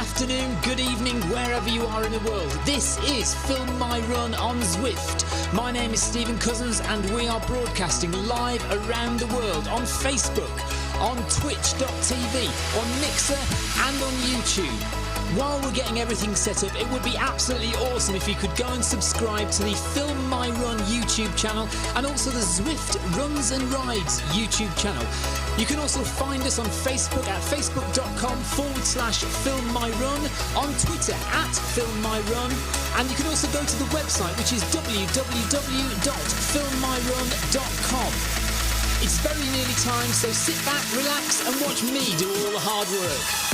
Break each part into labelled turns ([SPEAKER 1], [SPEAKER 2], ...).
[SPEAKER 1] afternoon, good evening, wherever you are in the world. This is Film My Run on Zwift. My name is Stephen Cousins and we are broadcasting live around the world on Facebook, on twitch.tv, on Mixer and on YouTube. While we're getting everything set up, it would be absolutely awesome if you could go and subscribe to the Film My Run YouTube channel and also the Zwift Runs and Rides YouTube channel. You can also find us on Facebook at facebook.com/filmmyrun, on Twitter at filmmyrun, and you can also go to the website, which is www.filmmyrun.com. It's very nearly time, so sit back, relax and watch me do all the hard work.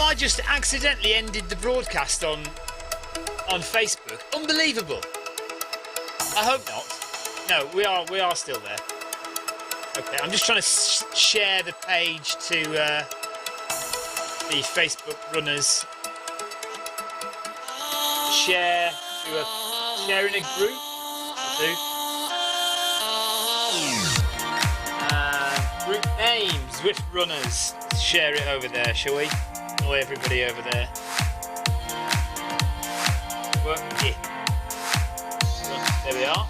[SPEAKER 2] I just accidentally ended the broadcast on Facebook. Unbelievable. I hope not. No, we are still there. Okay, I'm just trying to share the page to the Facebook runners. Share in a group. Group name Zwift Runners. Let's share it over there, shall we? Everybody over there. Yeah. There we are.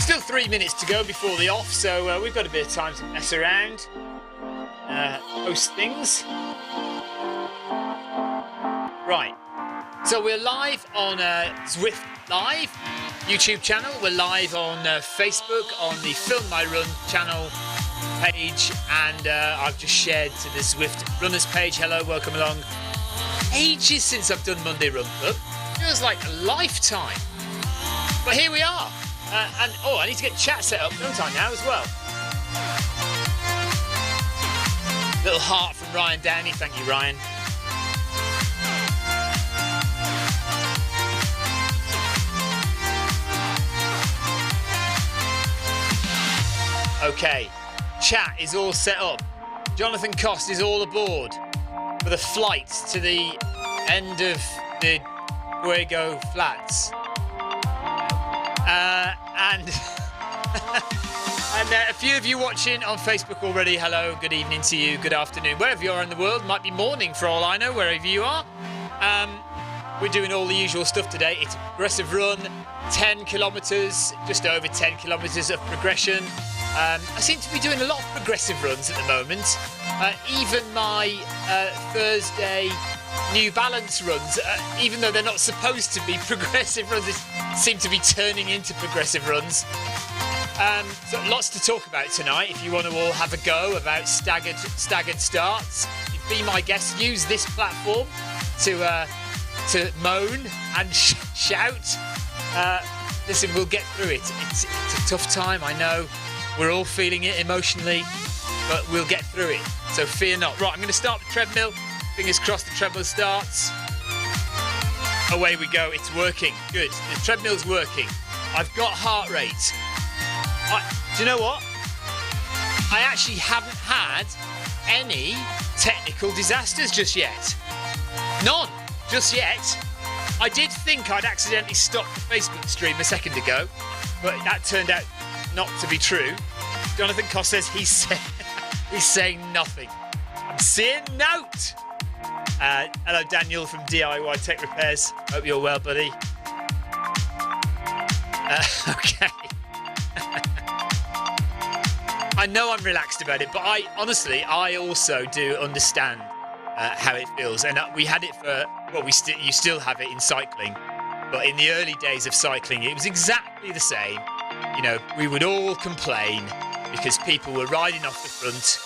[SPEAKER 2] Still 3 minutes to go before the off, so we've got a bit of time to mess around, post things. Right, so we're live on Zwift Live YouTube channel. We're live on Facebook on the Film My Run channel page, and I've just shared to the Zwift Runners page. Hello, welcome along. Ages since I've done Monday Run Club. Feels like a lifetime. But here we are. And I need to get chat set up, don't I, now as well? Little heart from Ryan Downey. Thank you, Ryan. Okay, chat is all set up. Jonathan Cost is all aboard for the flight to the end of the Fuego Flats. And a few of you watching on Facebook already, hello, good evening to you, good afternoon. Wherever you are in the world, might be morning for all I know, wherever you are. We're doing all the usual stuff today. It's a progressive run, 10 kilometres, just over 10 kilometres of progression. I seem to be doing a lot of progressive runs at the moment. Even my Thursday New Balance runs, even though they're not supposed to be progressive runs, they seem to be turning into progressive runs. So lots to talk about tonight. If you want to all have a go about staggered starts, be my guest. Use this platform to moan and shout. Listen, we'll get through it. It's a tough time, I know. We're all feeling it emotionally, but we'll get through it. So fear not. Right, I'm going to start the treadmill. Fingers crossed the treadmill starts. Away we go. It's working. Good. The treadmill's working. I've got heart rate. Do you know what? I actually haven't had any technical disasters just yet. None. Just yet. I did think I'd accidentally stopped the Facebook stream a second ago, but that turned out not to be true. Jonathan Cost says he's saying nothing. I'm saying note. Hello, Daniel from DIY Tech Repairs. Hope you're well, buddy. Okay. I know I'm relaxed about it, but I also do understand how it feels. And we had it for, well, you still have it in cycling. But in the early days of cycling, it was exactly the same. You know, we would all complain because people were riding off the front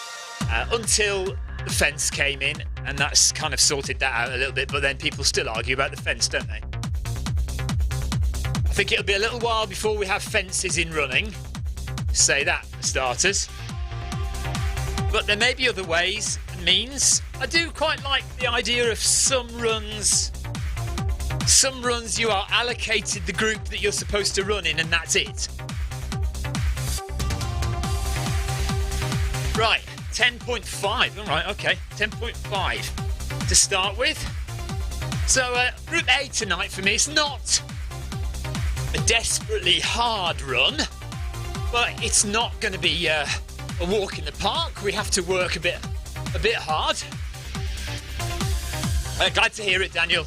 [SPEAKER 2] until the fence came in, and that's kind of sorted that out a little bit. But then people still argue about the fence, don't they? I think it'll be a little while before we have fences in running. Say that for starters. But there may be other ways and means. I do quite like the idea of some runs. Some runs you are allocated the group that you're supposed to run in, and that's it. Right, 10.5. All right, okay, 10.5 to start with. So, Route A tonight for me, it's not a desperately hard run, but it's not going to be a walk in the park. We have to work a bit hard. Glad to hear it, Daniel.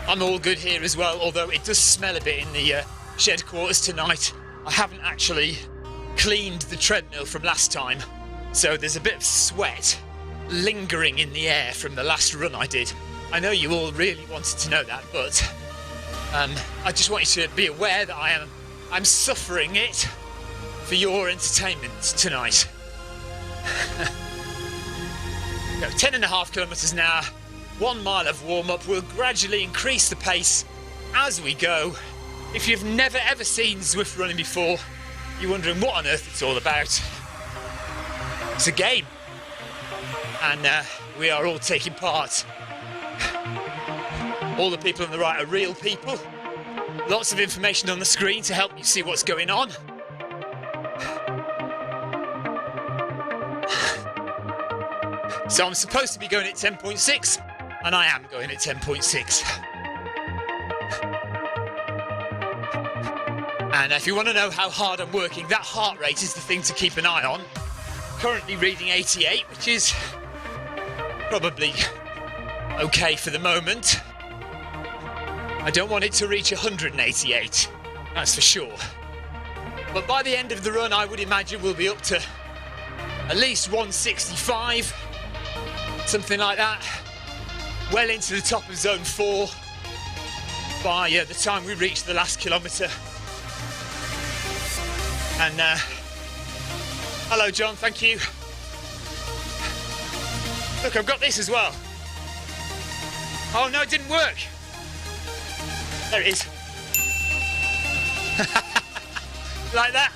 [SPEAKER 2] I'm all good here as well, although it does smell a bit in the shed quarters tonight. I haven't actually cleaned the treadmill from last time, so there's a bit of sweat lingering in the air from the last run I did. I know you all really wanted to know that, but I just want you to be aware that I'm suffering it for your entertainment tonight. 10.5 kilometres an hour, 1 mile of warm-up. We'll gradually increase the pace as we go. If you've never ever seen Zwift running before, you're wondering what on earth it's all about. It's a game, and we are all taking part. All the people on the right are real people. Lots of information on the screen to help you see what's going on. So I'm supposed to be going at 10.6, and I am going at 10.6. And if you want to know how hard I'm working, that heart rate is the thing to keep an eye on. Currently reading 88, which is probably okay for the moment. I don't want it to reach 188, that's for sure. But by the end of the run, I would imagine we'll be up to at least 165, something like that. Well into the top of zone 4 by the time we reach the last kilometre. And hello John, thank you. Look, I've got this as well. Oh no, it didn't work. There it is. Like that.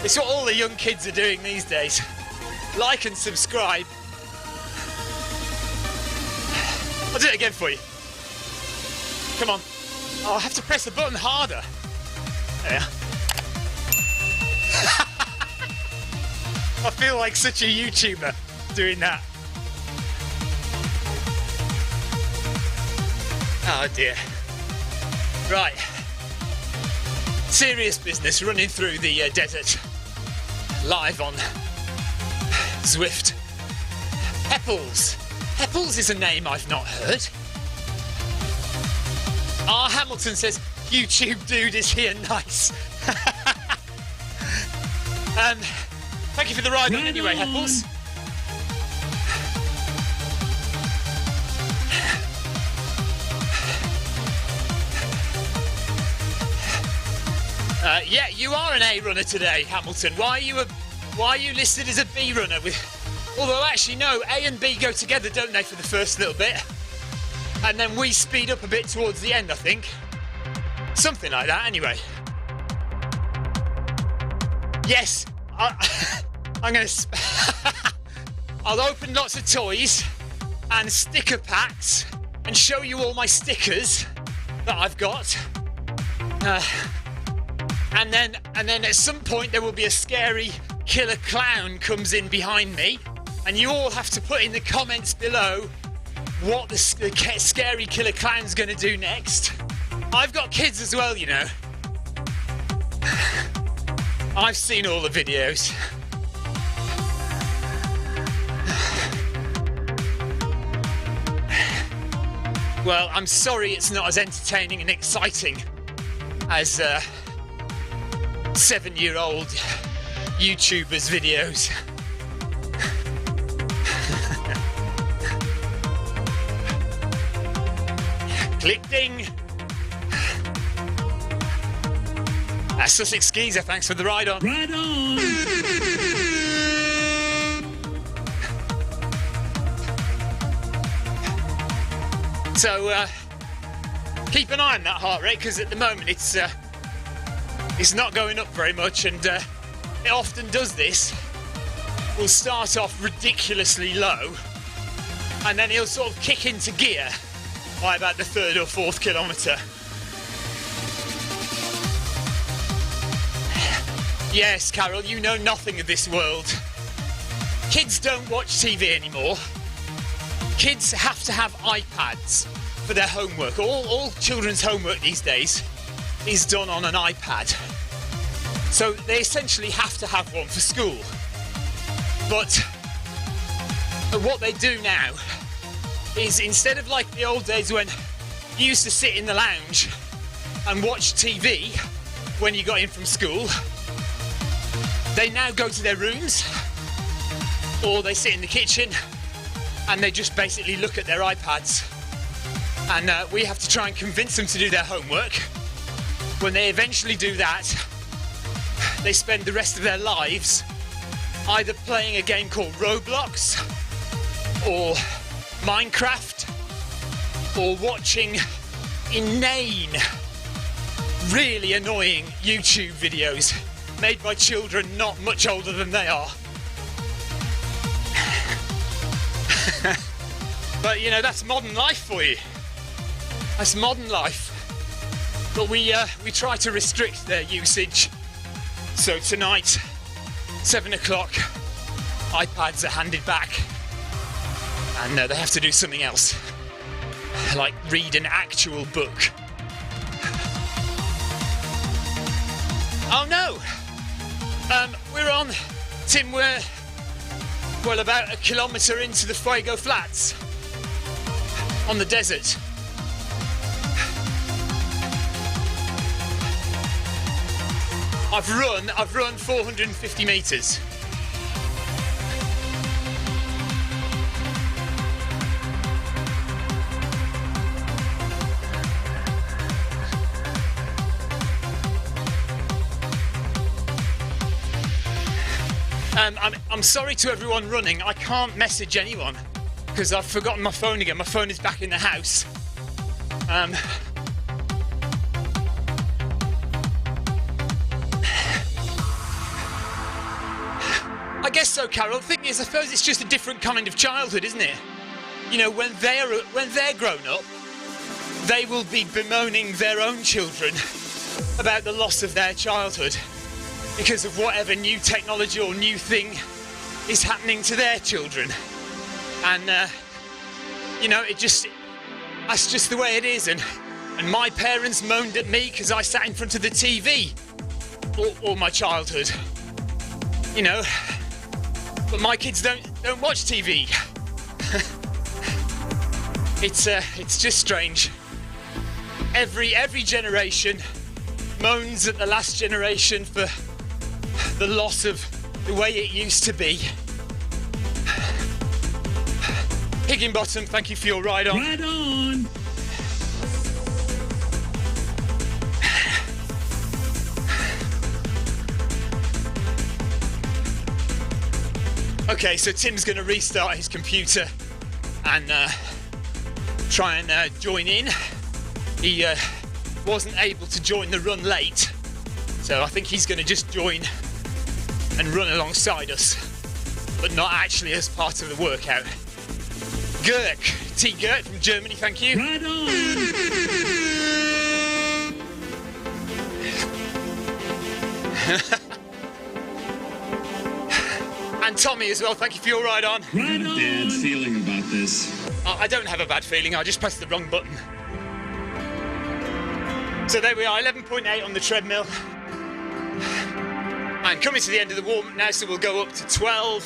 [SPEAKER 2] It's what all the young kids are doing these days. Like and subscribe. I'll do it again for you. Come on. Oh, I have to press the button harder. There. I feel like such a YouTuber doing that. Oh dear. Right. Serious business, running through the desert. Live on Zwift. Heppels. Heppels is a name I've not heard. R. Hamilton says, YouTube dude is here, nice. Thank you for the ride on anyway, Heppels. Yeah, you are an A runner today, Hamilton. Why are you listed as a B runner? Although actually no, A and B go together, don't they, for the first little bit? And then we speed up a bit towards the end, I think. Something like that, anyway. Yes, I'm going to... I'll open lots of toys and sticker packs and show you all my stickers that I've got. And then at some point there will be a scary killer clown comes in behind me, and you all have to put in the comments below what the scary killer clown's going to do next. I've got kids as well, you know. I've seen all the videos. Well, I'm sorry it's not as entertaining and exciting as 7-year-old YouTubers' videos. Click ding! Sussex Geezer, thanks for the ride on.
[SPEAKER 1] Ride on!
[SPEAKER 2] So, keep an eye on that heart rate, because at the moment it's not going up very much, and it often does this. We'll start off ridiculously low, and then he'll sort of kick into gear by about the 3rd or 4th kilometre. Yes, Carol, you know nothing of this world. Kids don't watch TV anymore. Kids have to have iPads for their homework. All children's homework these days is done on an iPad. So they essentially have to have one for school. But what they do now is, instead of like the old days when you used to sit in the lounge and watch TV when you got in from school, they now go to their rooms, or they sit in the kitchen and they just basically look at their iPads. And we have to try and convince them to do their homework. When they eventually do that, they spend the rest of their lives either playing a game called Roblox, or Minecraft, or watching inane, really annoying YouTube videos made by children not much older than they are. But you know, that's modern life for you. That's modern life. But we try to restrict their usage. So tonight, 7 o'clock, iPads are handed back, and they have to do something else, like read an actual book. Oh no! We're on, Tim, we're about a kilometre into the Fuego Flats on the desert. I've run 450 metres. I'm sorry to everyone running. I can't message anyone because I've forgotten my phone again. My phone is back in the house. I guess so, Carol. The thing is, I suppose it's just a different kind of childhood, isn't it? You know, when they're grown up, they will be bemoaning their own children about the loss of their childhood because of whatever new technology or new thing is happening to their children. And you know, that's just the way it is. And my parents moaned at me because I sat in front of the TV all my childhood. You know, but my kids don't watch TV. It's just strange. Every generation moans at the last generation for the loss of the way it used to be. Higginbottom, thank you for your ride on.
[SPEAKER 1] Ride on!
[SPEAKER 2] Okay, so Tim's going to restart his computer and try and join in. He wasn't able to join the run late, so I think he's going to just join and run alongside us, but not actually as part of the workout. Girk, T. Girk from Germany, thank you.
[SPEAKER 1] Ride on!
[SPEAKER 2] And Tommy as well, thank you for your ride on.
[SPEAKER 1] Ride on!
[SPEAKER 3] Bad feeling about this.
[SPEAKER 2] I don't have a bad feeling, I just pressed the wrong button. So there we are, 11.8 on the treadmill. And coming to the end of the warm-up now, so we'll go up to 12.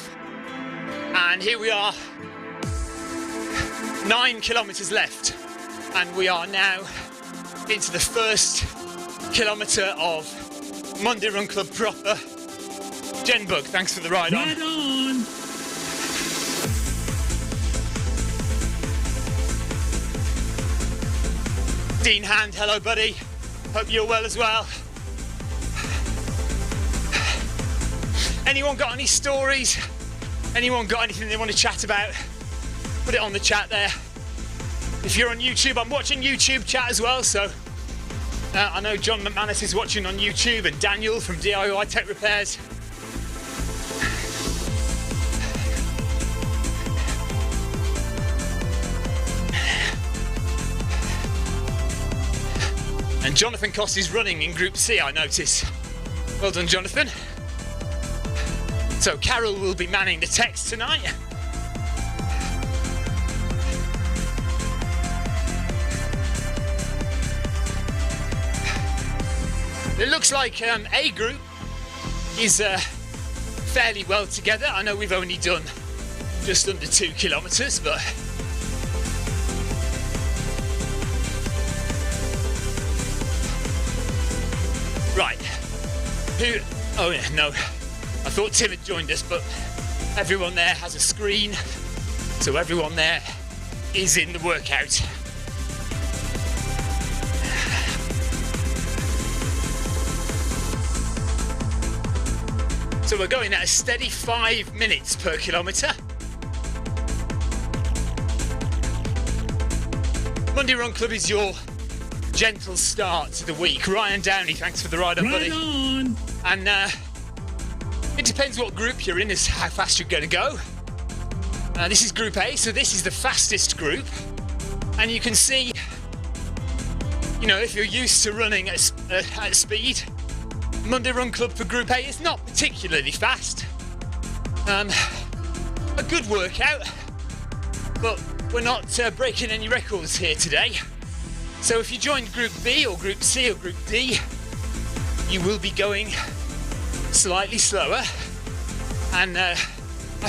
[SPEAKER 2] And here we are, 9 kilometres left. and we are now into the first kilometre of Monday Run Club proper. Jen Bug, thanks for the ride on.
[SPEAKER 4] Right on.
[SPEAKER 2] Dean Hand, hello buddy. Hope you're well as well. Anyone got any stories? Anyone got anything they want to chat about? Put it on the chat there. If you're on YouTube, I'm watching YouTube chat as well, so I know John McManus is watching on YouTube and Daniel from DIY Tech Repairs. And Jonathan Cost is running in Group C, I notice. Well done, Jonathan. So Carol will be manning the text tonight. It looks like A group is fairly well together. I know we've only done just under 2 kilometres, but right. Who? Oh yeah, no. I thought Tim had joined us, but everyone there has a screen, so everyone there is in the workout. So we're going at a steady 5 minutes per kilometre. Monday Run Club is your gentle start to the week. Ryan Downey, thanks for the ride on, buddy.
[SPEAKER 4] Right on.
[SPEAKER 2] And it depends what group you're in as how fast you're going to go. This is Group A, so this is the fastest group. And you can see, you know, if you're used to running at speed, Monday Run Club for Group A is not particularly fast. A good workout, but we're not breaking any records here today. So if you joined Group B or Group C or Group D, you will be going slightly slower. And I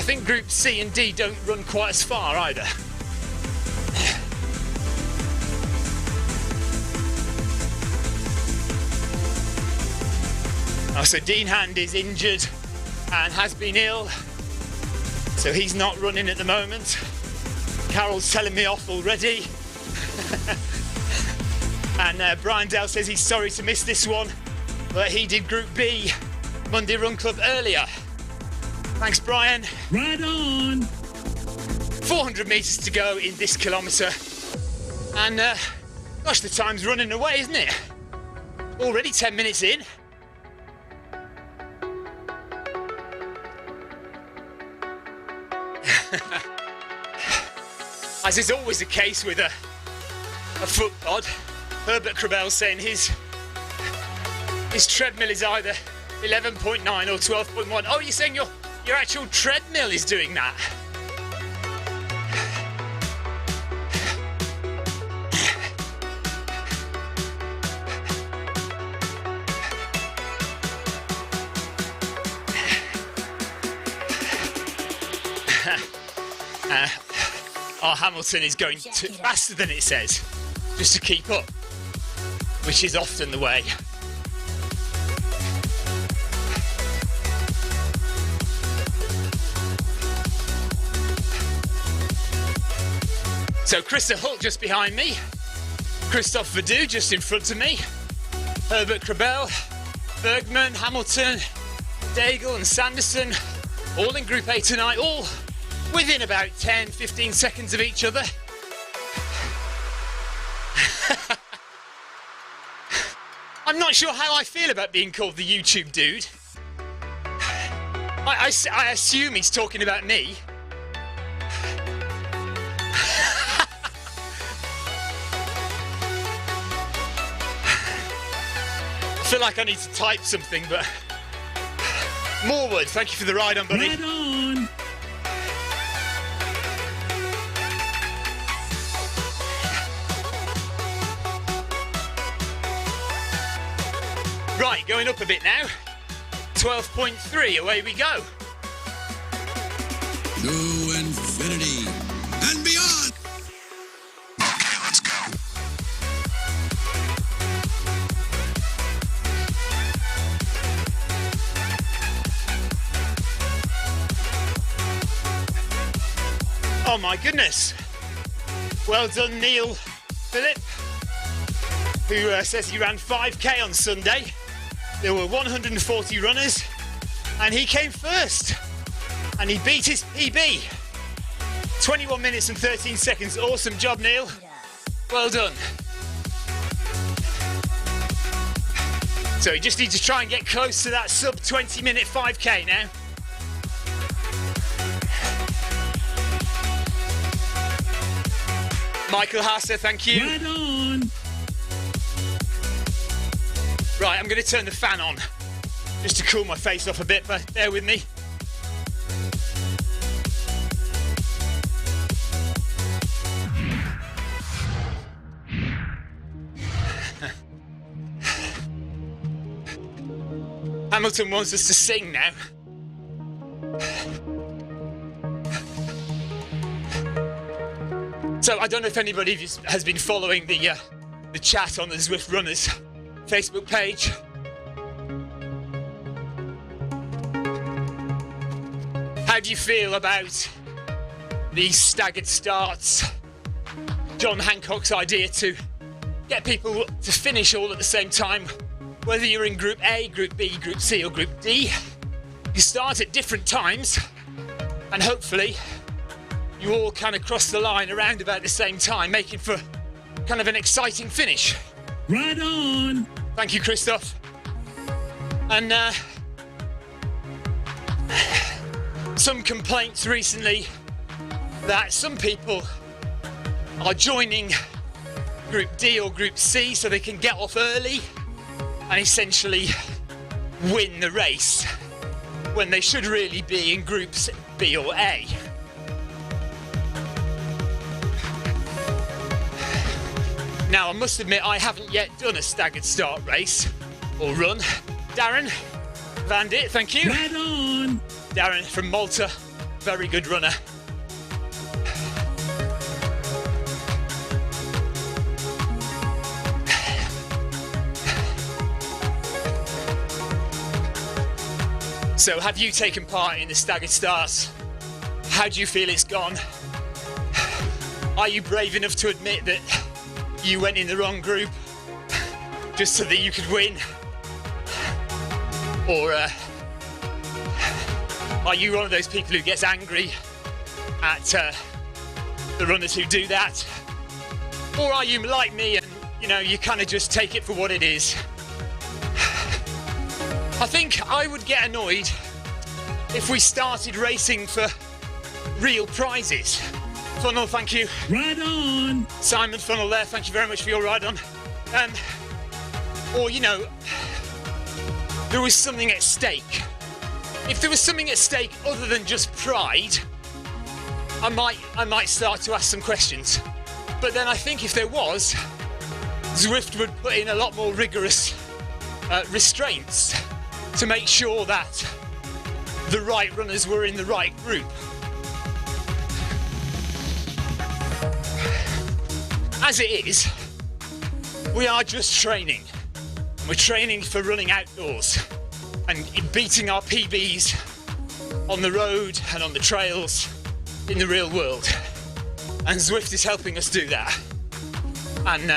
[SPEAKER 2] think Group C and D don't run quite as far either. Oh, so Dean Hand is injured and has been ill, so he's not running at the moment. Carol's telling me off already. And Brian Dale says he's sorry to miss this one, but he did Group B Monday Run Club earlier. Thanks, Brian.
[SPEAKER 4] Right on.
[SPEAKER 2] 400 metres to go in this kilometre. And gosh, the time's running away, isn't it? Already 10 minutes in. As is always the case with a foot pod, Herbert Crabell saying his treadmill is either 11.9 or 12.1. Oh, you're saying your actual treadmill is doing that? Our Hamilton is going faster than it says, just to keep up, which is often the way. So Krista Holt just behind me, Christophe Verdu just in front of me, Herbert Crabell, Bergman, Hamilton, Daigle and Sanderson, all in Group A tonight, all within about 10-15 seconds of each other. I'm not sure how I feel about being called the YouTube dude. I assume he's talking about me. I feel like I need to type something, but Morwood, thank you for the ride on, buddy.
[SPEAKER 4] Right on.
[SPEAKER 2] Right, going up a bit now. 12.3, away we go.
[SPEAKER 5] To infinity and beyond. Okay, let's go.
[SPEAKER 2] my goodness. Well done, Neil Phillip, who says he ran 5k on Sunday. There were 140 runners and he came first and he beat his PB. 21 minutes and 13 seconds. Awesome job, Neil. Well done. So you just need to try and get close to that sub 20-minute 5k now. Michael Hasser, thank you.
[SPEAKER 4] Right on.
[SPEAKER 2] Right, I'm going to turn the fan on just to cool my face off a bit, but bear with me. Hamilton wants us to sing now. So I don't know if anybody has been following the chat on the Zwift Runners Facebook page. How do you feel about these staggered starts? John Hancock's idea to get people to finish all at the same time, whether you're in Group A, Group B, Group C or Group D. You start at different times and hopefully you all kind of cross the line around about the same time, making for kind of an exciting finish.
[SPEAKER 4] Right on.
[SPEAKER 2] Thank you, Christoph. And some complaints recently that some people are joining Group D or Group C so they can get off early and essentially win the race when they should really be in Groups B or A. Now, I must admit, I haven't yet done a staggered start race or run. Darren Van Dit, thank you.
[SPEAKER 4] Right on.
[SPEAKER 2] Darren from Malta, very good runner. So, have you taken part in the staggered starts? How do you feel it's gone? Are you brave enough to admit that you went in the wrong group just so that you could win? Or are you one of those people who gets angry at the runners who do that? Or are you like me and, you know, you kind of just take it for what it is? I think I would get annoyed if we started racing for real prizes. Funnel, thank you.
[SPEAKER 4] Right on.
[SPEAKER 2] Simon Funnel there, thank you very much for your ride on. Or, you know, there was something at stake. If there was something at stake other than just pride, I might start to ask some questions. But then I think if there was, Zwift would put in a lot more rigorous restraints to make sure that the right runners were in the right group. As it is, we are just training. We're training for running outdoors and beating our PBs on the road and on the trails in the real world. And Zwift is helping us do that. And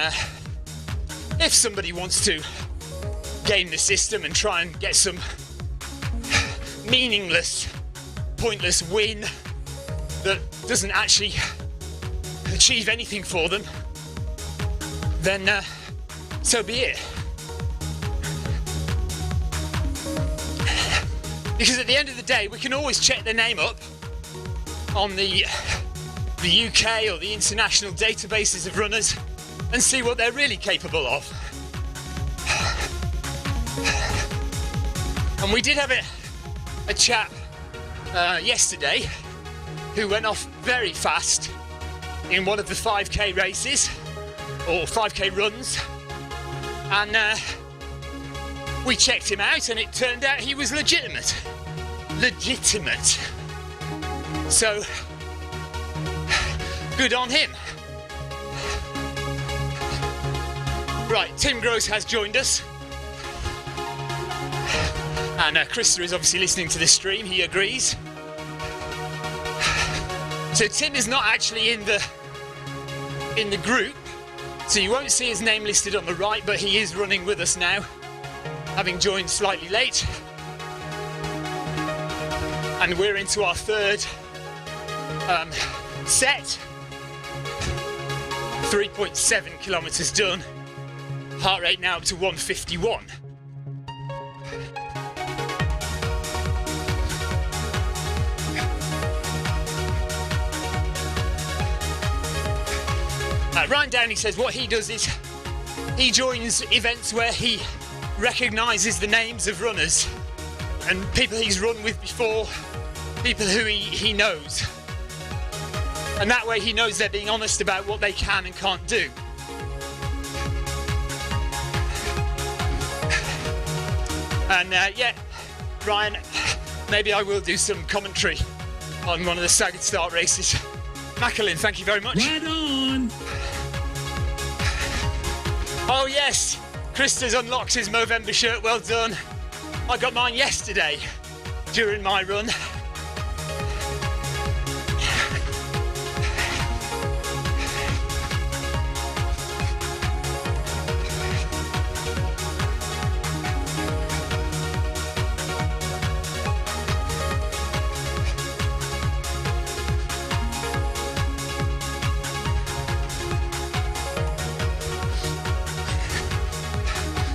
[SPEAKER 2] if somebody wants to game the system and try and get some meaningless, pointless win that doesn't actually achieve anything for them, then so be it. Because at the end of the day, we can always check their name up on the UK or the international databases of runners and see what they're really capable of. And we did have a chap yesterday who went off very fast in one of the 5k races or 5k runs, and we checked him out and it turned out he was legitimate. So good on him. Right, Tim Gross has joined us. And Krista is obviously listening to this stream, he agrees. So Tim is not actually in the group, so you won't see his name listed on the right, but he is running with us now, having joined slightly late. And we're into our third set. 3.7 kilometres done. Heart rate now up to 151. Ryan Downey says what he does is he joins events where he recognises the names of runners and people he's run with before, people who he knows. And that way he knows they're being honest about what they can and can't do. And yeah, Ryan, maybe I will do some commentary on one of the staggered start races. Macklin, thank you very much.
[SPEAKER 4] Right on.
[SPEAKER 2] Oh yes, Krista's unlocked his Movember shirt, well done. I got mine yesterday during my run.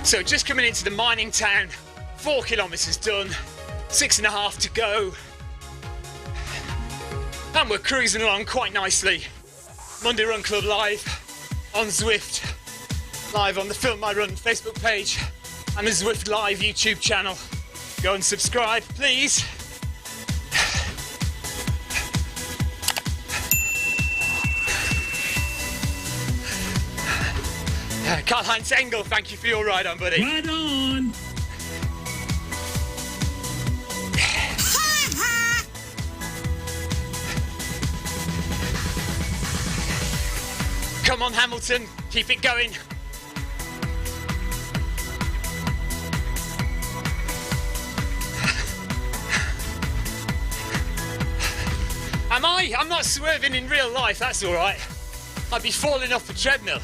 [SPEAKER 2] So just coming into the mining town, 4 kilometres done, 6.5 to go. And we're cruising along quite nicely. Monday Run Club live on Zwift, live on the Film My Run Facebook page and the Zwift Live YouTube channel. Go and subscribe, please. Karl-Heinz Engel, thank you for your ride on, buddy.
[SPEAKER 4] Right on.
[SPEAKER 2] Come on, Hamilton, keep it going. Am I? I'm not swerving in real life, that's all right. I'd be falling off the treadmill.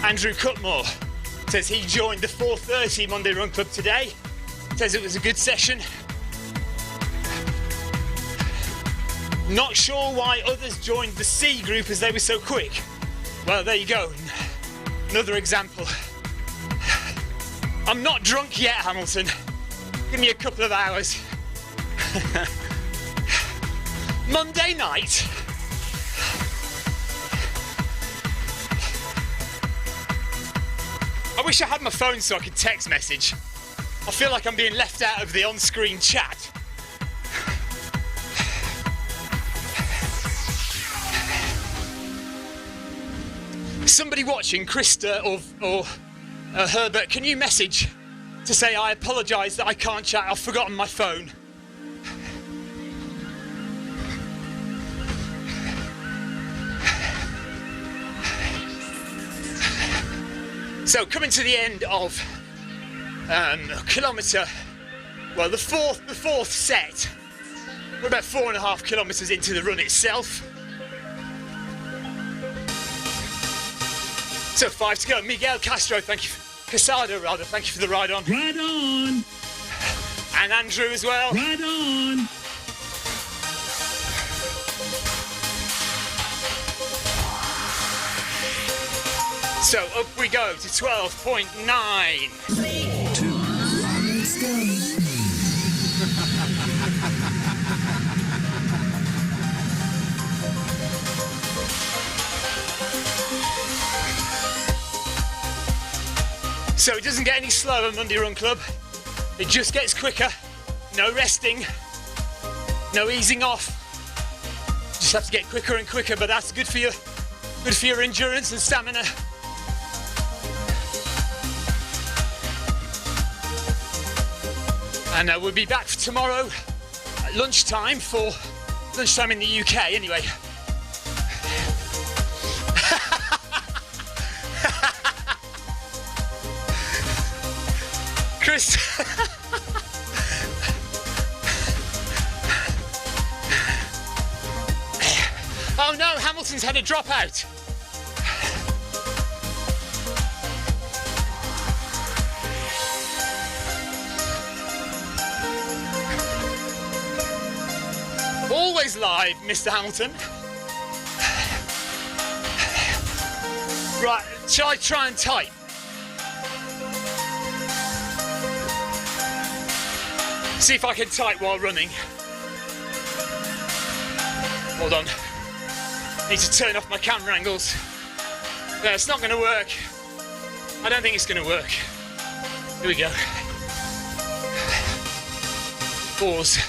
[SPEAKER 2] Andrew Cutmore says he joined the 4:30 Monday Run Club today. Says it was a good session. Not sure why others joined the C group as they were so quick. Well, there you go. Another example. I'm not drunk yet, Hamilton. Give me a couple of hours. Monday night. I wish I had my phone so I could text message. I feel like I'm being left out of the on-screen chat. Somebody watching, Krista or Herbert, can you message to say I apologise that I can't chat, I've forgotten my phone. So coming to the end of kilometre, well the fourth set. We're about 4.5 kilometres into the run itself. So 5 to go. Miguel Castro, thank you. Casado rather, thank you for the ride on.
[SPEAKER 4] Right on.
[SPEAKER 2] And Andrew as well.
[SPEAKER 4] Right on.
[SPEAKER 2] So up we go to 12.9.
[SPEAKER 5] 3, 2, 1, let's go.
[SPEAKER 2] So it doesn't get any slower, Monday Run Club. It just gets quicker. No resting, no easing off. Just have to get quicker and quicker, but that's good for you. Good for your endurance and stamina. And we'll be back for tomorrow at lunchtime for lunchtime in the UK, anyway. Chris. Oh no, Hamilton's had a dropout. Always live, Mr. Hamilton. Right, shall I try and type? See if I can type while running. Hold on. Need to turn off my camera angles. No, it's not going to work. I don't think it's going to work. Here we go. Pause.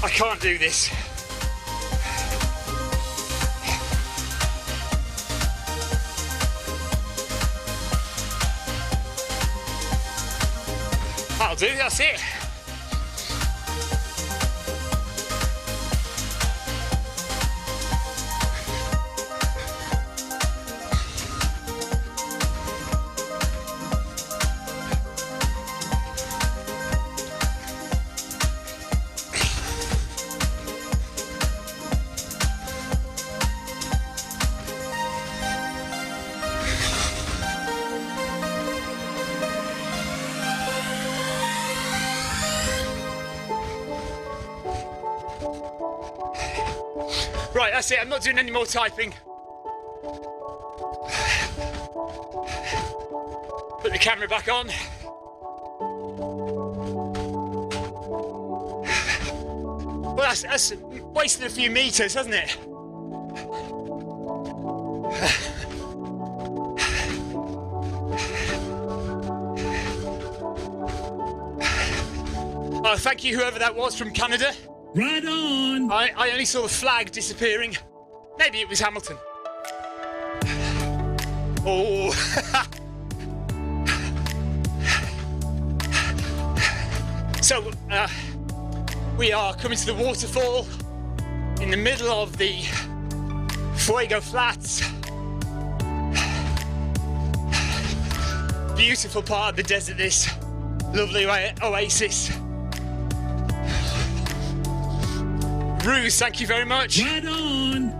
[SPEAKER 2] I can't do this. That'll do, that's it. Right, that's it. I'm not doing any more typing. Put the camera back on. Well, that's wasted a few meters, hasn't it? Oh, thank you, whoever that was from Canada.
[SPEAKER 4] Right on.
[SPEAKER 2] I only saw the flag disappearing. Maybe it was Hamilton. Oh. So, we are coming to the waterfall in the middle of the Fuego Flats. Beautiful part of the desert, this lovely oasis. Ruse, thank you very much.
[SPEAKER 4] Right on.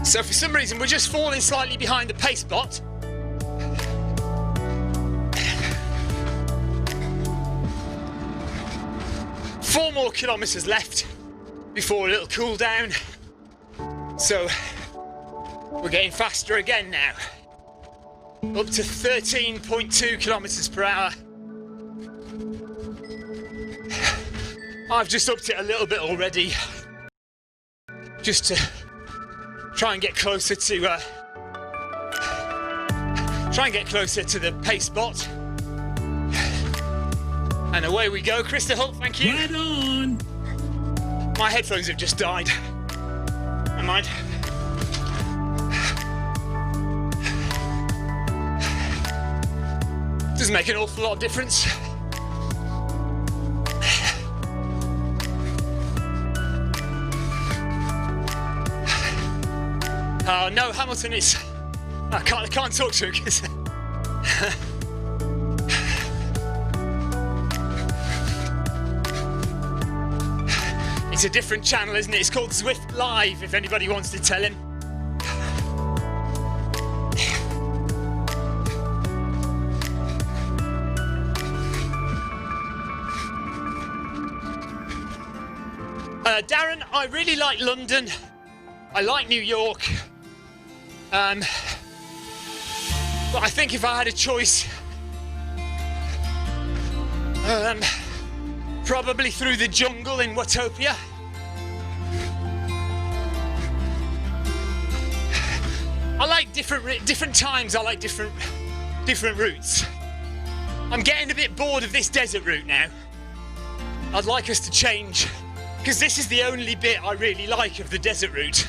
[SPEAKER 2] So for some reason, we're just falling slightly behind the pace bot. Four more kilometres left before a little cool down. So we're getting faster again now. Up to 13.2 kilometres per hour. I've just upped it a little bit already, just to try and get closer to the pace bot. And away we go. Krista Hull, thank you.
[SPEAKER 4] Right on.
[SPEAKER 2] My headphones have just died. Never mind. Doesn't make an awful lot of difference. Oh no, Hamilton is... I can't talk to him because... It's a different channel, isn't it? It's called Zwift Live, if anybody wants to tell him. Darren, I really like London. I like New York. But I think if I had a choice, probably through the jungle in Watopia. I like different times. I like different routes. I'm getting a bit bored of this desert route now. I'd like us to change, because this is the only bit I really like of the desert route.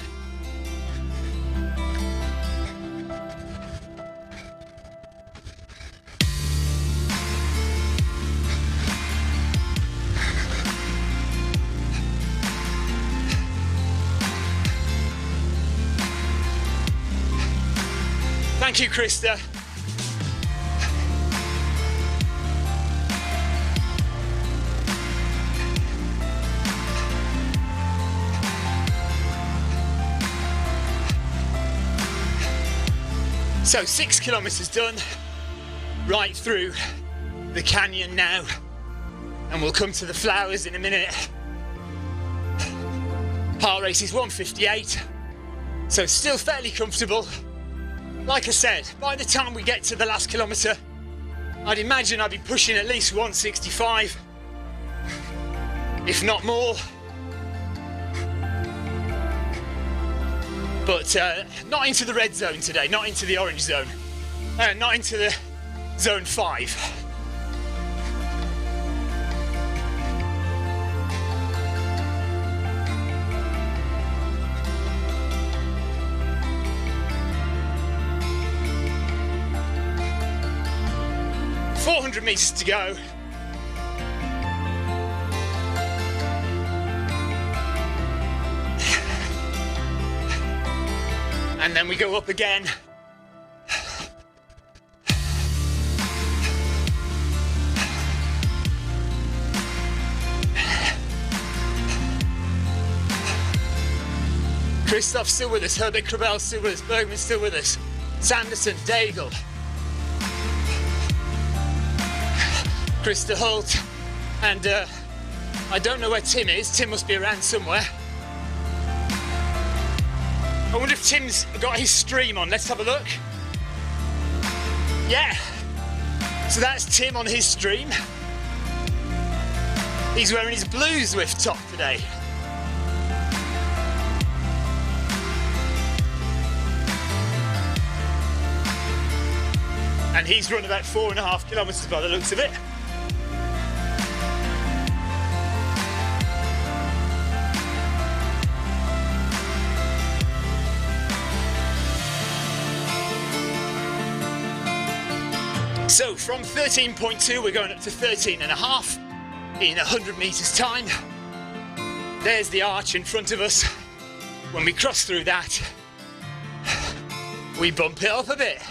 [SPEAKER 2] Thank you, Krista. So 6 kilometres done, right through the canyon now, and we'll come to the flowers in a minute. Heart rate is 158, so still fairly comfortable. Like I said, by the time we get to the last kilometre, I'd imagine I'd be pushing at least 165, if not more. But not into the red zone today, not into the orange zone, not into the zone 5. .400 metres to go. And then we go up again. Christoph's still with us, Herbert Krabel's still with us, Bergman's still with us, Sanderson, Daigle, Krista Holt, and I don't know where Tim is. Tim must be around somewhere. I wonder if Tim's got his stream on. Let's have a look. Yeah. So that's Tim on his stream. He's wearing his blue Zwift top today. And he's run about 4.5 kilometres by the looks of it. So from 13.2 we're going up to 13.5 in 100 metres time. There's the arch in front of us. When we cross through that, we bump it up a bit.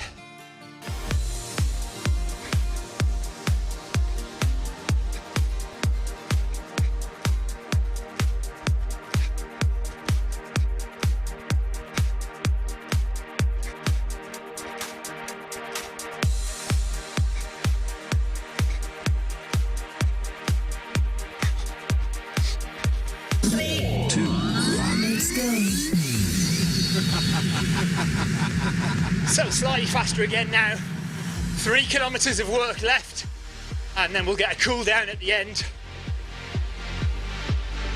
[SPEAKER 2] So slightly faster again now. 3 kilometres of work left, and then we'll get a cool down at the end.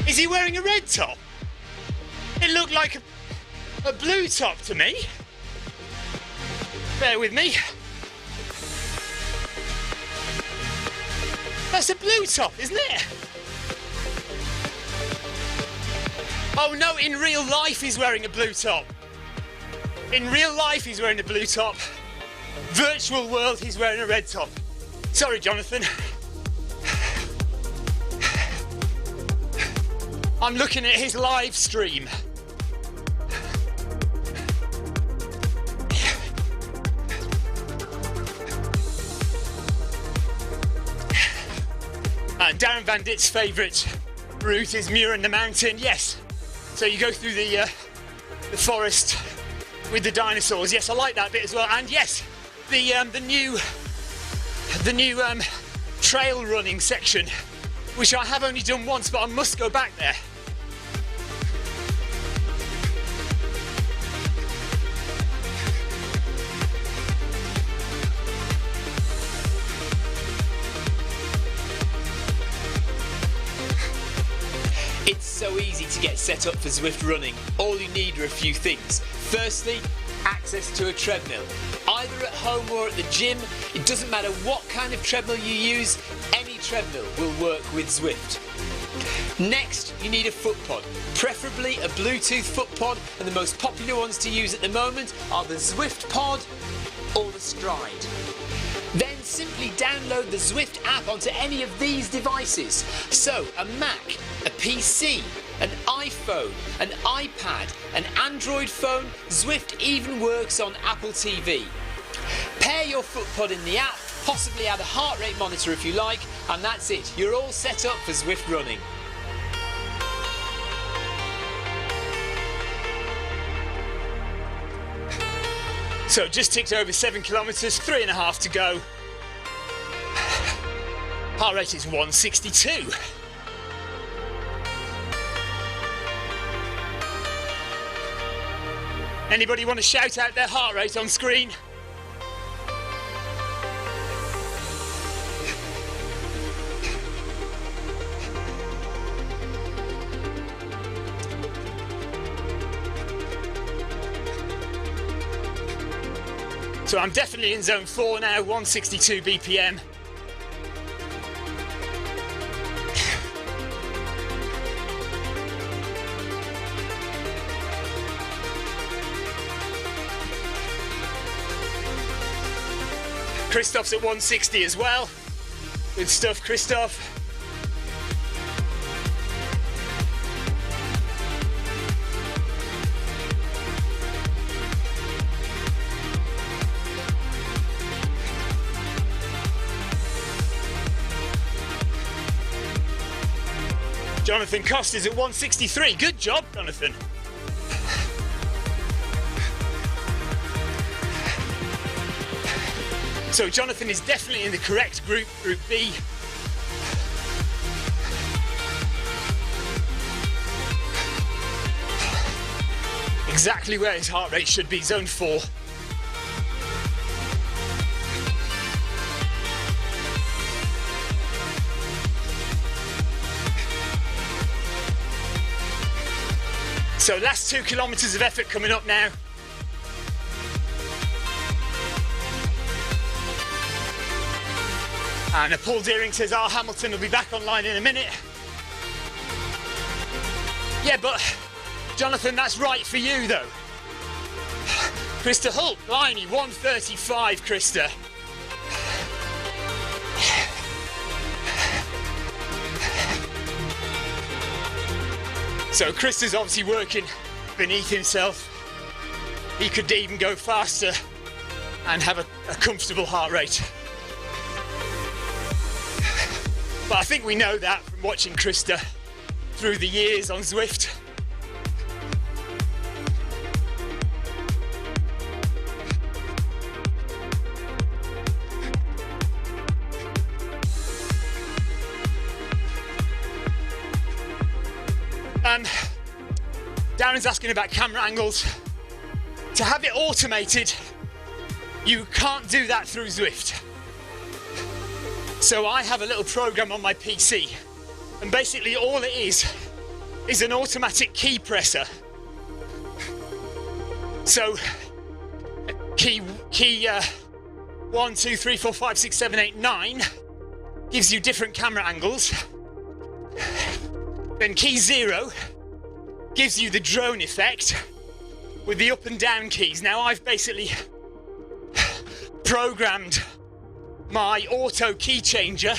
[SPEAKER 2] Is he wearing a red top? It looked like a blue top to me. Bear with me. That's a blue top, isn't it? Oh no, in real life he's wearing a blue top. In real life he's wearing a blue top. Virtual world he's wearing a red top. Sorry, Jonathan. I'm looking at his live stream. And Darren Van Dit's favourite route is Muir and the Mountain. Yes. So you go through the forest with the dinosaurs. Yes, I like that bit as well. And yes, the new trail running section, which I have only done once, but I must go back there.
[SPEAKER 1] It's so easy to get set up for Zwift running. All you need are a few things. Firstly, access to a treadmill. Either at home or at the gym, it doesn't matter what kind of treadmill you use, any treadmill will work with Zwift. Next, you need a foot pod, preferably a Bluetooth foot pod, and the most popular ones to use at the moment are the Zwift Pod or the Stride. Then simply download the Zwift app onto any of these devices. So, a Mac, a PC, an iPhone, an iPad, an Android phone, Zwift even works on Apple TV. Pair your foot pod in the app, possibly add a heart rate monitor if you like, and that's it. You're all set up for Zwift running.
[SPEAKER 2] So just ticked over 7 kilometres, 3.5 to go. Heart rate is 162. Anybody want to shout out their heart rate on screen? So I'm definitely in zone 4 now, 162 BPM. Christoph's at 160 as well. Good stuff, Christoph. Jonathan Cost is at 163. Good job, Jonathan. So Jonathan is definitely in the correct group, Group B. Exactly where his heart rate should be, zone 4. So last 2 kilometres of effort coming up now. And Paul Deering says, Hamilton will be back online in a minute. Yeah, but Jonathan, that's right for you though. Krista Holt, blimey, 135, Krista. So Krista's obviously working beneath himself. He could even go faster and have a comfortable heart rate. But I think we know that from watching Krista through the years on Zwift. Darren's asking about camera angles. To have it automated, you can't do that through Zwift. So I have a little program on my PC, and basically all it is an automatic key presser. So key 1, 2, 3, 4, 5, 6, 7, 8, 9 gives you different camera angles. Then key 0 gives you the drone effect with the up and down keys. Now I've basically programmed my auto key changer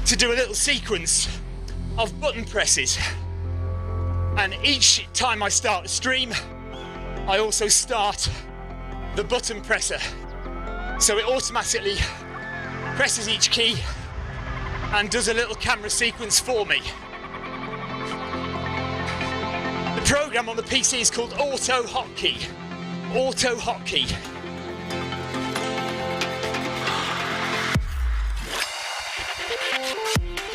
[SPEAKER 2] to do a little sequence of button presses. And each time I start a stream, I also start the button presser. So it automatically presses each key and does a little camera sequence for me. The program on the PC is called Auto Hotkey. Auto Hotkey.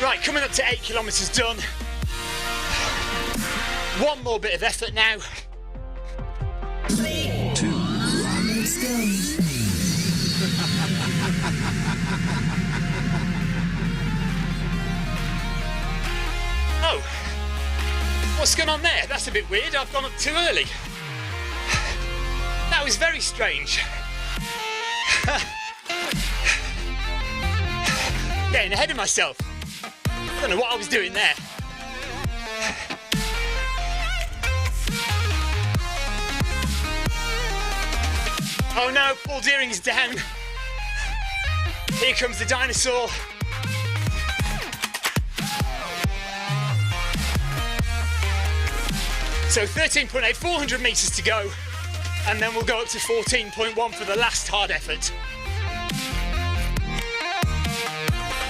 [SPEAKER 2] Right, coming up to 8 kilometres done. One more bit of effort now.
[SPEAKER 5] 3, 2, 1, let's go.
[SPEAKER 2] Whoa! What's going on there? That's a bit weird. I've gone up too early. That was very strange. Getting ahead of myself. I don't know what I was doing there. Oh no, Paul Deering's down. Here comes the dinosaur. So 13.8, 400 metres to go, and then we'll go up to 14.1 for the last hard effort.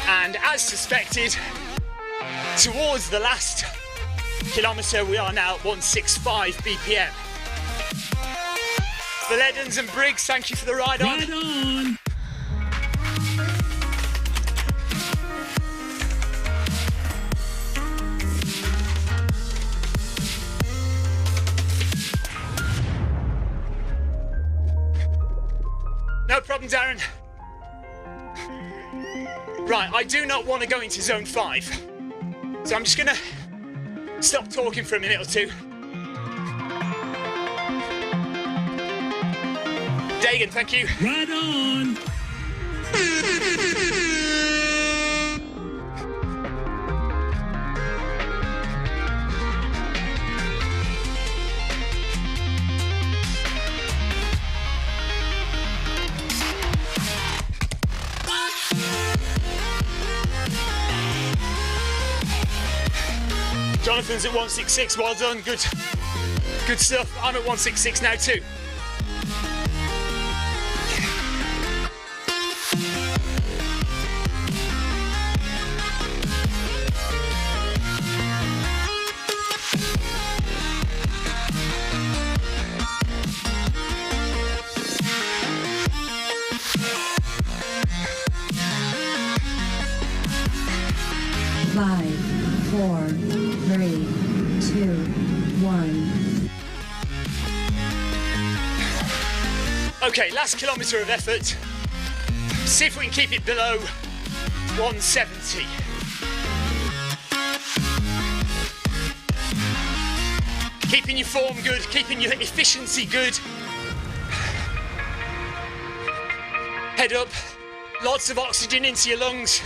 [SPEAKER 2] And as suspected, towards the last kilometre, we are now at 165 BPM. Valledens and Briggs, thank you for the ride on.
[SPEAKER 4] Ride on.
[SPEAKER 2] No problem, Darren. Right, I do not want to go into zone 5. So I'm just going to stop talking for a minute or two. Dagan, thank you.
[SPEAKER 4] Ride on.
[SPEAKER 2] Jonathan's at 166, well done, good stuff. I'm at 166 now too.
[SPEAKER 5] Five, 4, 3, 2, 1.
[SPEAKER 2] Okay, last kilometre of effort. See if we can keep it below 170. Keeping your form good, keeping your efficiency good. Head up, lots of oxygen into your lungs.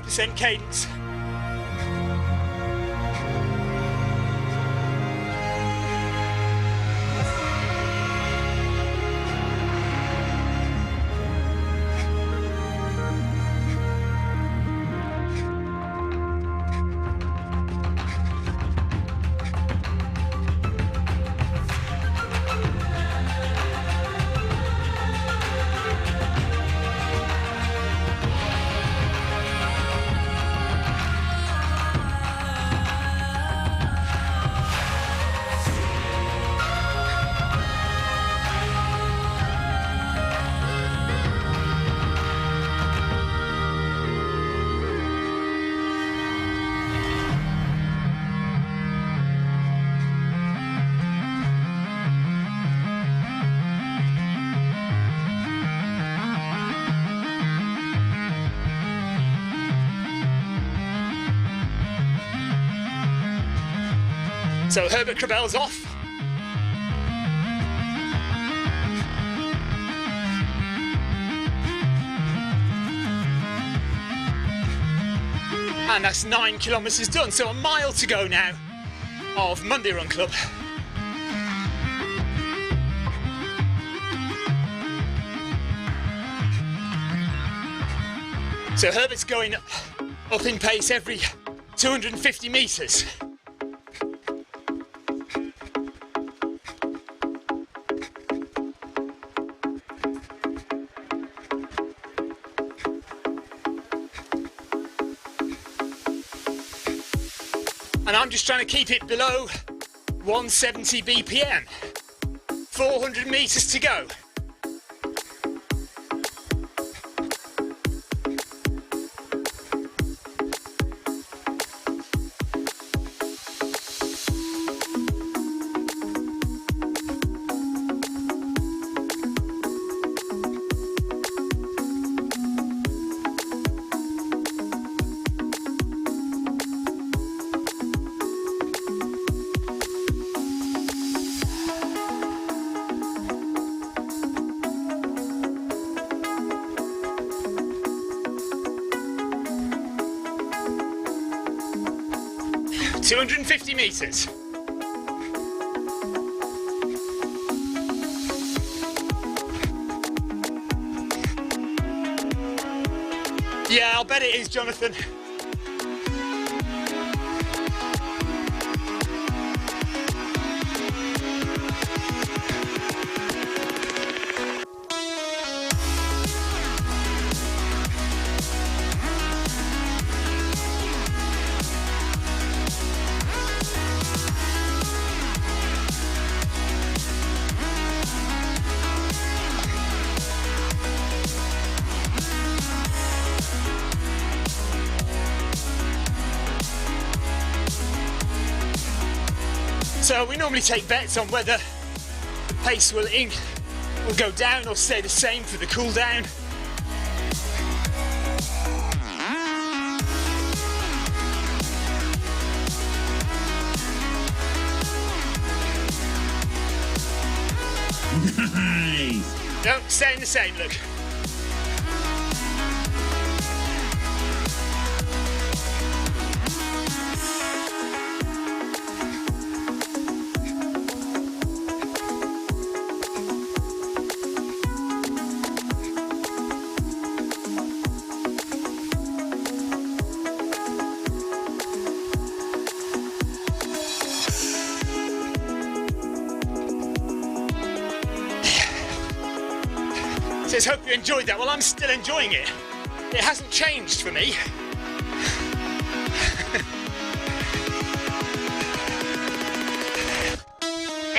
[SPEAKER 2] %, cadence. So Herbert Crabell's off. And that's 9 kilometres done, so a mile to go now of Monday Run Club. So Herbert's going up in pace every 250 metres. And I'm just trying to keep it below 170 BPM. 400 metres to go. 250 metres. Yeah, I'll bet it is, Jonathan. So we normally take bets on whether the pace will go down or stay the same for the cool down.
[SPEAKER 4] Nice.
[SPEAKER 2] No, staying the same, look. Says, hope you enjoyed that. Well, I'm still enjoying it. It hasn't changed for me.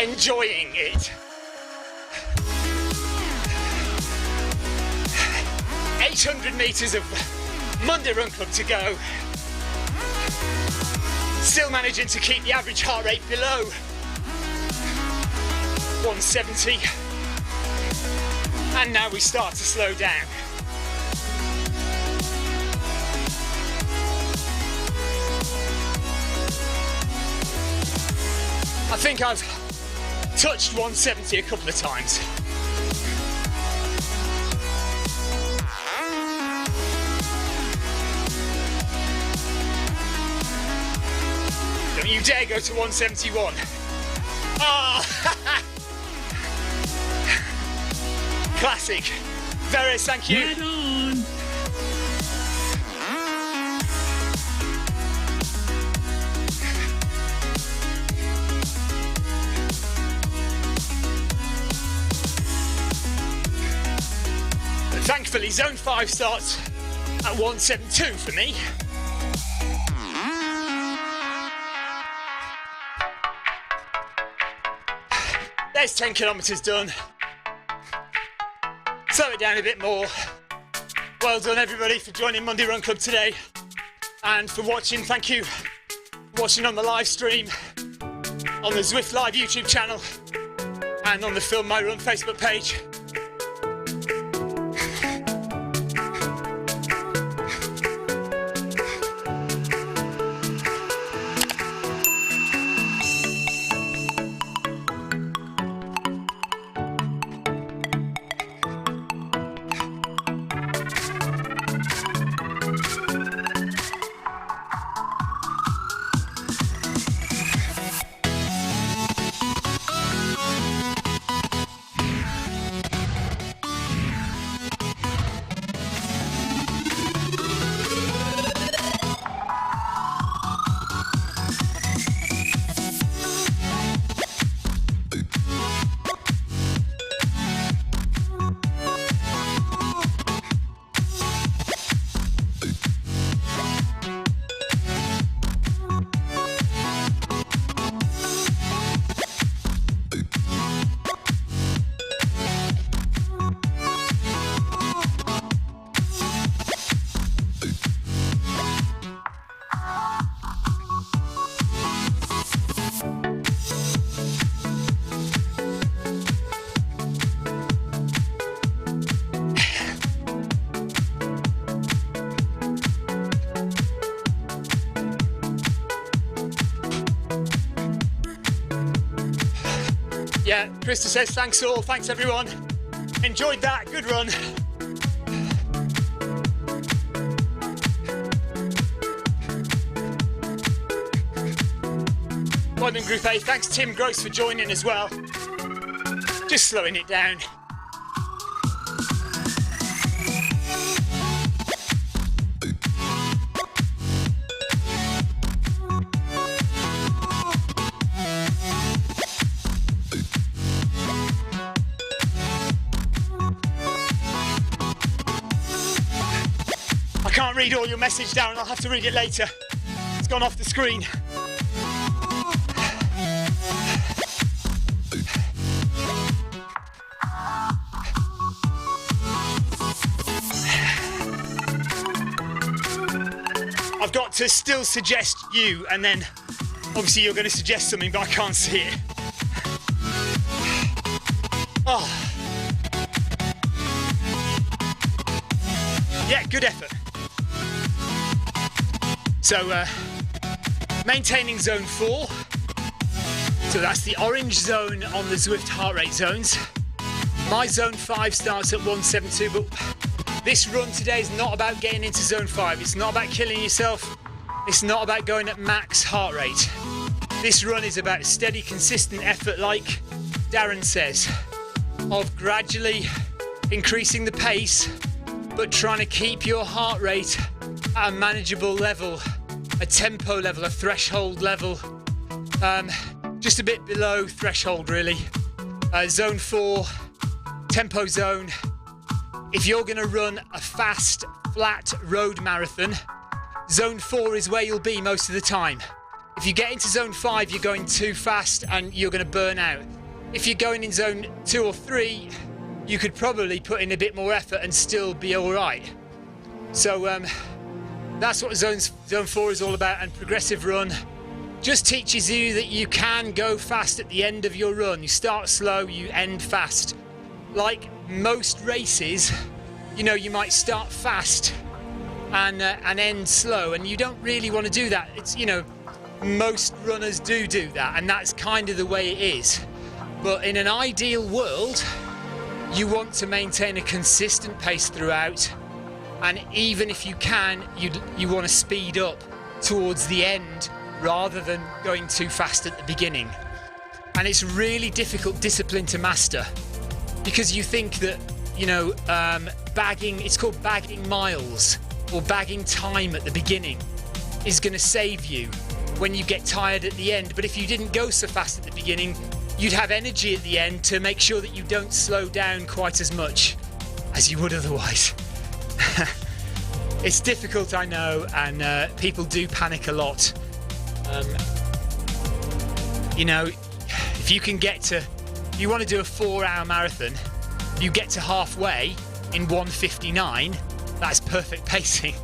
[SPEAKER 2] Enjoying it. 800 metres of Monday Run Club to go. Still managing to keep the average heart rate below 170. And now we start to slow down. I think I've touched 170 a couple of times. Don't you dare go to 171. Ah! Classic. Veres, thank you.
[SPEAKER 4] Right on.
[SPEAKER 2] But thankfully, Zone 5 starts at 172 for me. There's 10 kilometres done. Slow it down a bit more. Well done everybody for joining Monday Run Club today and for watching. Thank you for watching on the live stream, on the Zwift Live YouTube channel and on the Film My Run Facebook page. Yeah, Krista says thanks all, thanks everyone. Enjoyed that, good run. Well done, Group A. Thanks, Tim Gross, for joining as well. Just slowing it down. I can't read all your message, Darren. I'll have to read it later. It's gone off the screen. I've got to still suggest you, and then obviously you're going to suggest something, but I can't see it. Oh. Yeah, good effort. So, maintaining zone 4. So that's the orange zone on the Zwift heart rate zones. My zone 5 starts at 172, but this run today is not about getting into zone 5. It's not about killing yourself. It's not about going at max heart rate. This run is about steady, consistent effort, like Darren says, of gradually increasing the pace, but trying to keep your heart rate at a manageable level, a tempo level, a threshold level, just a bit below threshold really. Zone 4, tempo zone. If you're going to run a fast, flat road marathon, zone 4 is where you'll be most of the time. If you get into zone 5, you're going too fast and you're going to burn out. If you're going in zone 2 or 3, you could probably put in a bit more effort and still be all right. So that's what zone 4 is all about, and progressive run just teaches you that you can go fast at the end of your run. You start slow, you end fast. Like most races, you know, you might start fast and end slow, and you don't really want to do that. It's, you know, most runners do that, and that's kind of the way it is. But in an ideal world, you want to maintain a consistent pace throughout, and even if you can, you want to speed up towards the end rather than going too fast at the beginning. And it's really difficult discipline to master, because you think that, you know, bagging, it's called bagging miles or bagging time at the beginning, is going to save you when you get tired at the end. But if you didn't go so fast at the beginning, you'd have energy at the end to make sure that you don't slow down quite as much as you would otherwise. It's difficult, I know, and people do panic a lot. You know, if you can get to, if you want to do a 4-hour marathon, you get to halfway in 1:59, that's perfect pacing.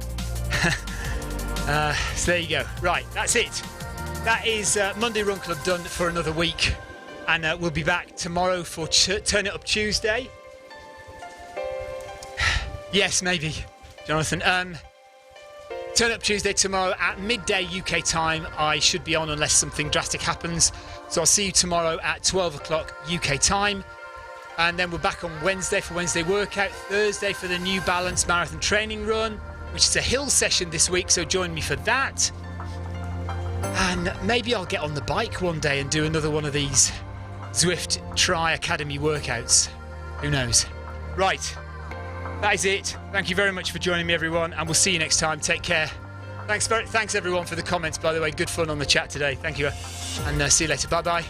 [SPEAKER 2] So there you go. Right, that's it. That is Monday Run Club done for another week. And we'll be back tomorrow for Turn It Up Tuesday. Yes, maybe, Jonathan. Turn Up Tuesday tomorrow at midday UK time. I should be on unless something drastic happens. So I'll see you tomorrow at 12 o'clock UK time. And then we're back on Wednesday for Wednesday workout, Thursday for the New Balance Marathon Training Run, which is a hill session this week, so join me for that. And maybe I'll get on the bike one day and do another one of these Zwift Tri Academy workouts. Who knows? Right, that is it. Thank you very much for joining me, everyone, and we'll see you next time. Take care. Thanks everyone for the comments, by the way. Good fun on the chat today. Thank you, and see you later. Bye-bye.